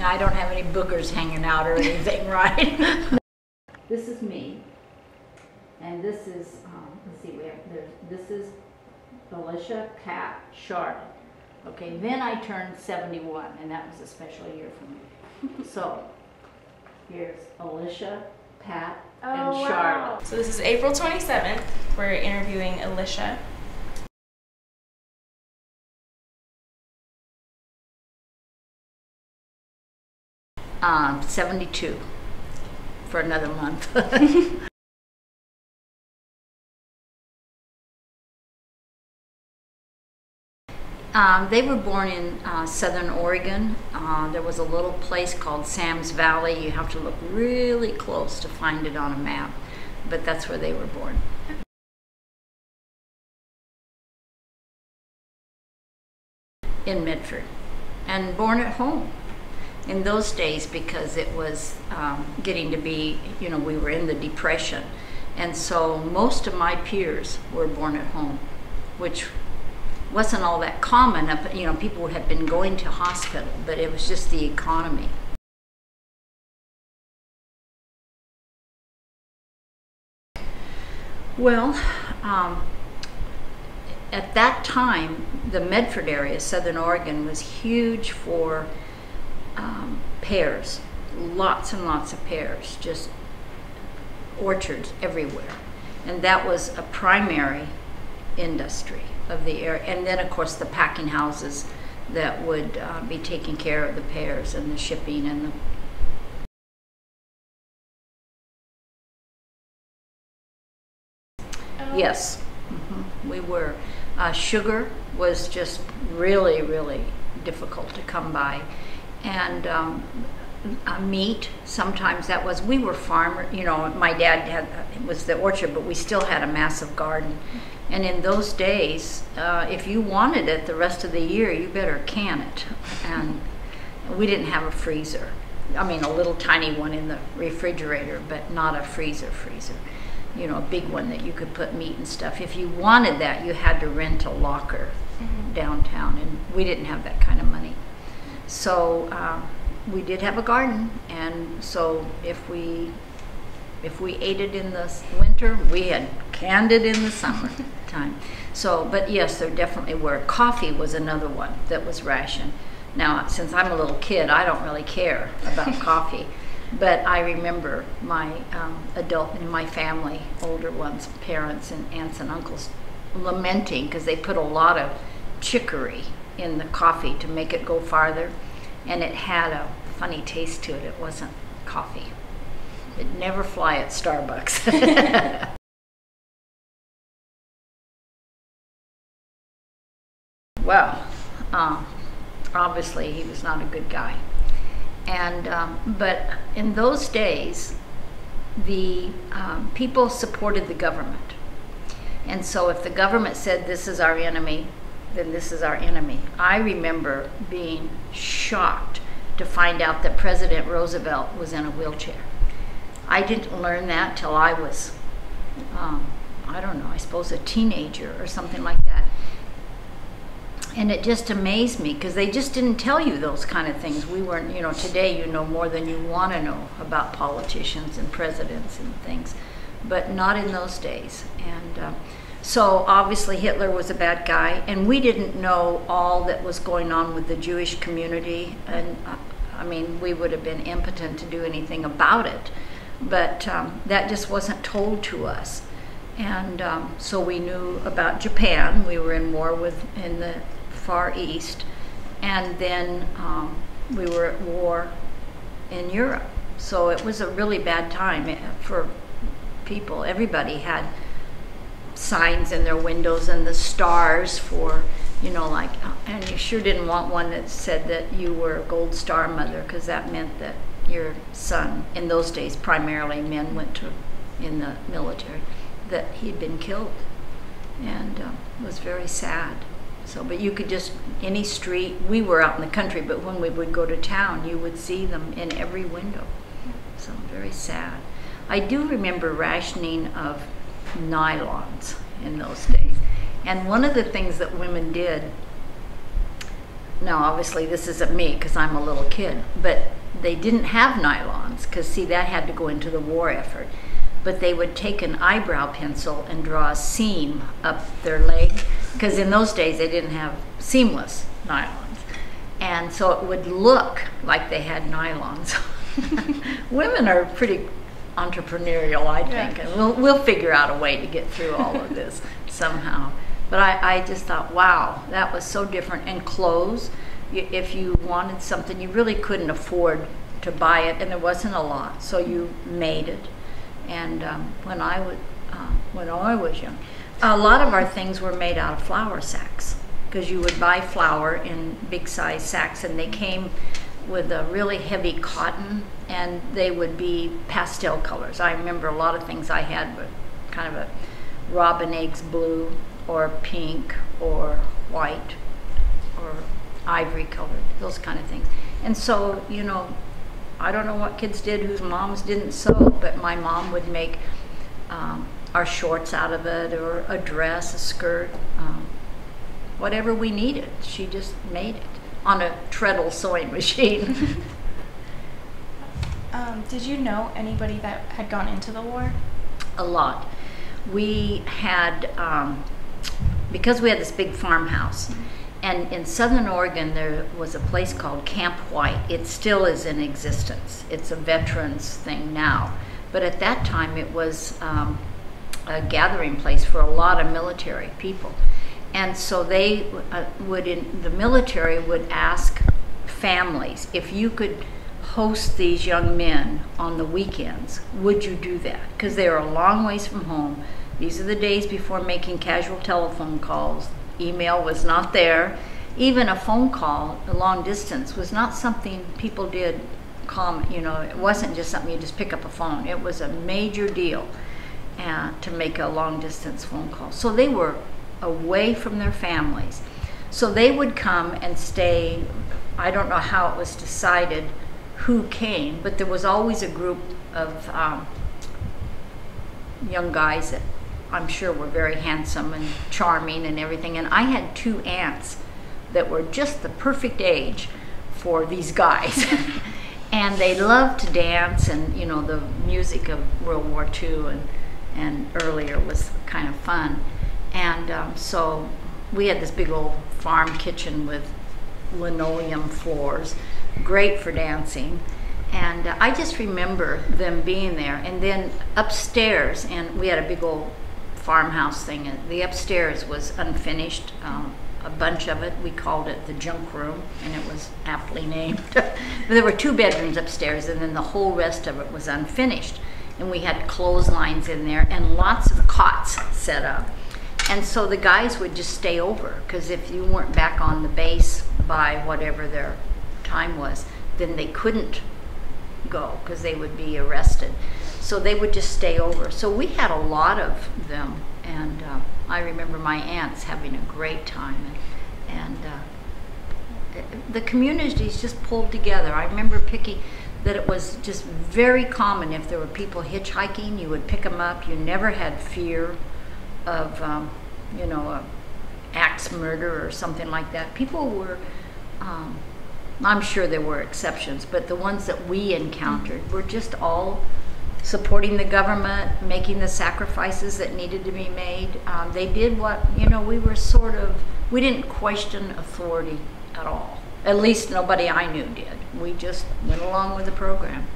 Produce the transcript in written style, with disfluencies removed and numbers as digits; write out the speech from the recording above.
I don't have any boogers hanging out or anything, right? This is me, and this is, let's see, this is Alicia, Pat, Charlotte. Okay, then I turned 71, and that was a special year for me. So, here's Alicia, Pat, and Charlotte. Wow. So this is April 27th. We're interviewing Alicia. Um, 72 for another month. They were born in Southern Oregon. There was a little place called Sam's Valley. You have to look really close to find it on a map, but that's where they were born. In Medford, and born at home. In those days, because it was getting to be, you know, we were in the Depression, and so most of my peers were born at home, which wasn't all that common. You know, people had been going to hospital, but it was just the economy. Well, at that time, the Medford area, Southern Oregon, was huge for pears, lots and lots of pears, just orchards everywhere. And that was a primary industry of the area. And then of course the packing houses that would be taking care of the pears and the shipping and the Yes, we were. Sugar was just really, really difficult to come by. And meat, sometimes that was, we were farmer, you know, my dad had, it was the orchard, but we still had a massive garden. And in those days, if you wanted it the rest of the year, you better can it. And we didn't have a freezer. I mean, a little tiny one in the refrigerator, but not a freezer. You know, a big one that you could put meat and stuff. If you wanted that, you had to rent a locker downtown, and we didn't have that kind of money. So we did have a garden, and so if we ate it in the winter, we had canned it in the summer time. So, but yes, there definitely were. Coffee was another one that was rationed. Now, since I'm a little kid, I don't really care about coffee. But I remember my adult in my family, older ones, parents and aunts and uncles, lamenting because they put a lot of chicory in the coffee to make it go farther, and it had a funny taste to it. It wasn't coffee. It'd never fly at Starbucks. Well, obviously he was not a good guy. And but in those days, the people supported the government. And so if the government said this is our enemy, then this is our enemy. I remember being shocked to find out that President Roosevelt was in a wheelchair. I didn't learn that till I was, I don't know, I suppose a teenager or something like that. And it just amazed me because they just didn't tell you those kind of things. We weren't, you know, today you know more than you want to know about politicians and presidents and things, but not in those days. And so obviously Hitler was a bad guy, and we didn't know all that was going on with the Jewish community. And I mean, we would have been impotent to do anything about it, but that just wasn't told to us. And so we knew about Japan. We were in war in the Far East, and then we were at war in Europe. So it was a really bad time for people. Everybody had signs in their windows and the stars for, you know, like, and you sure didn't want one that said that you were a Gold Star mother, because that meant that your son, in those days primarily men went in the military, that he'd been killed. And it was very sad. So, but you could just, any street, we were out in the country, but when we would go to town, you would see them in every window. So very sad. I do remember rationing of nylons in those days. And one of the things that women did, now obviously this isn't me because I'm a little kid, but they didn't have nylons, because see, that had to go into the war effort. But they would take an eyebrow pencil and draw a seam up their leg, because in those days they didn't have seamless nylons. And so it would look like they had nylons. Women are pretty entrepreneurial, I think, and we'll figure out a way to get through all of this somehow. But I just thought, wow, that was so different. And clothes, if you wanted something, you really couldn't afford to buy it, and there wasn't a lot, so you made it. And when I was young, a lot of our things were made out of flour sacks, because you would buy flour in big size sacks, and they came with a really heavy cotton, and they would be pastel colors. I remember a lot of things I had were kind of a robin eggs blue or pink or white or ivory colored, those kind of things. And so, you know, I don't know what kids did whose moms didn't sew, but my mom would make our shorts out of it, or a dress, a skirt, whatever we needed. She just made it on a treadle sewing machine. Did you know anybody that had gone into the war? A lot. We had, because we had this big farmhouse, and in Southern Oregon there was a place called Camp White. It still is in existence. It's a veterans thing now. But at that time it was a gathering place for a lot of military people. And so they the military would ask families, if you could host these young men on the weekends, would you do that? Because they were a long ways from home. These are the days before making casual telephone calls. Email was not there. Even a phone call, a long distance, was not something people did you know, it wasn't just something you just pick up a phone. It was a major deal to make a long distance phone call. So they were away from their families. So they would come and stay. I don't know how it was decided who came, but there was always a group of young guys that I'm sure were very handsome and charming and everything. And I had two aunts that were just the perfect age for these guys. And they loved to dance, and you know, the music of World War II and earlier was kind of fun. And so we had this big old farm kitchen with linoleum floors, great for dancing. And I just remember them being there. And then upstairs, and we had a big old farmhouse thing, and the upstairs was unfinished, a bunch of it. We called it the junk room, and it was aptly named. But there were 2 bedrooms upstairs, and then the whole rest of it was unfinished. And we had clotheslines in there and lots of cots set up. And so the guys would just stay over, because if you weren't back on the base by whatever their time was, then they couldn't go, because they would be arrested. So they would just stay over. So we had a lot of them, and I remember my aunts having a great time. And the communities just pulled together. I remember that it was just very common, if there were people hitchhiking, you would pick them up. You never had fear of, you know, a axe murder or something like that. People were, I'm sure there were exceptions, but the ones that we encountered were just all supporting the government, making the sacrifices that needed to be made. They did what, you know, we didn't question authority at all. At least nobody I knew did. We just went along with the program.